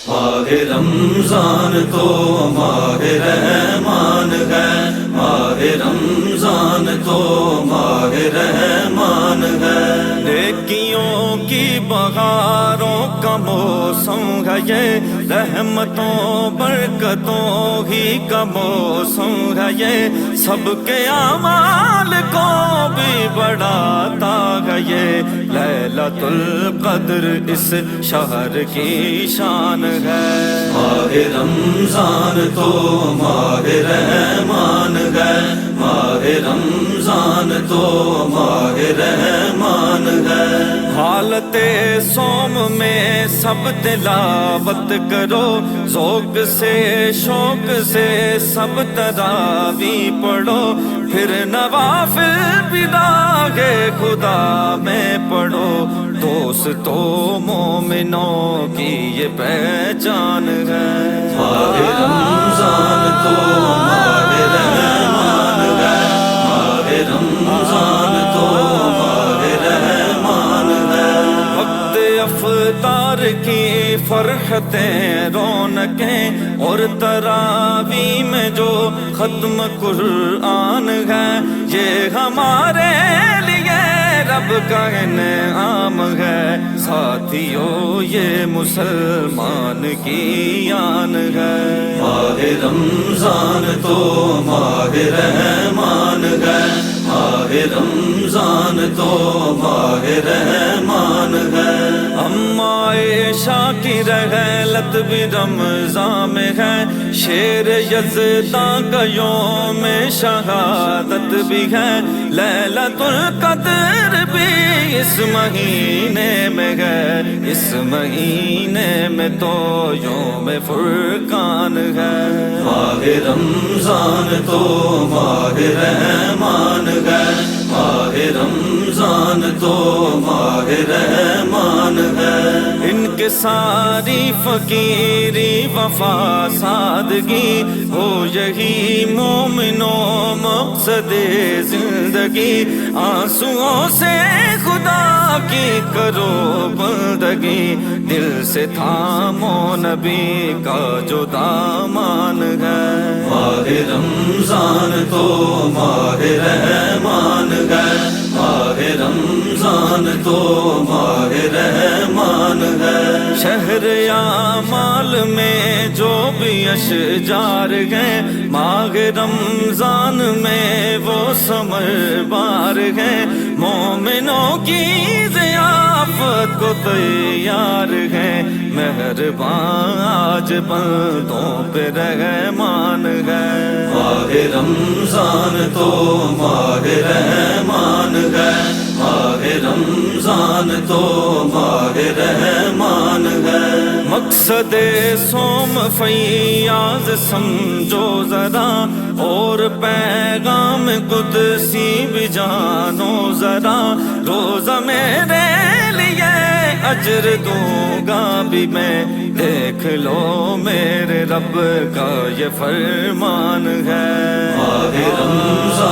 ماہ رمضان تو ماہ رحمان ہے، ماہ رمضان تو ماہ رحمان ہے۔ نیکیوں کی بہاروں کا موسم ہے یہ، رحمتوں برکتوں ہی کا موسم ہے یہ، سب کے اعمال کو بھی بڑھاتا ہے یہ، لیلۃ القدر اس شہر کی شان ہے۔ ماہ رمضان تو ماہ رحمان ہے، ماہ رمضان تو ماہ رحمان ہے۔ حالت صوم میں سب تلاوت کرو، ذوق سے شوق سے سب تراویح پڑھو، پھر نوافل بھی داغ خدا میں پڑھو، دوستو مومنوں کی یہ پہچان ہے۔ ماہ رمضان تو ماہ رحمان ہے، ماہ رمضان تو ماہ رحمان ہے۔ وقت افطار کی فرحتیں رونقیں اور تراویح میں جو ختم قرآن ہے، یہ ہمارے لیے رب کا انعام ہے، ساتھیو یہ مسلمان کی آن ہے۔ ماہ رمضان تو ماہ رحمان ہے، ماہ رمضان تو ماہ رحمان ہے۔ اما عائشہ کی رحلت بھی رمضان میں ہے، شیر یزداں کا یوم شہادت بھی ہے، لیلۃ القدر بھی اس مہینے میں ہے، اس مہینے میں تو یوم فرقان ہے۔ ماہ رمضان تو ماہ رحمان ہے، ماہ رمضان تو ماہ رحمان ہے۔ ان کے ساری فقیری وفا سادگی ہو یہی مومنوں مقصد زندگی، آنسوؤں سے خدا کی کرو بندگی، دل سے تھامو نبی کا جو دامان ہے۔ ماہ رمضان تو ماہ رحمان ہے، ماہ رمضان تو ماہ رحمان ہے۔ شہر اعمال میں جو بھی اشجار ہیں، ماہ رمضان میں وہ ثمر بار ہیں، مومنوں کی ضیافت کو تیار ہیں، مہربان آج بندوں پہ رحمان ہے۔ ماہ رمضان تو ماہ رحمان ہے، ماہ رمضان تو ماہ رحمان ہے۔ مقصد صوم فیاض سمجھو ذرا، اور پیغام قدسی بھی جانو ذرا، روزہ میرے لیے اجر دوں گا بھی میں، دیکھ لو میرے رب کا یہ فرمان ہے۔ ماہ رمضان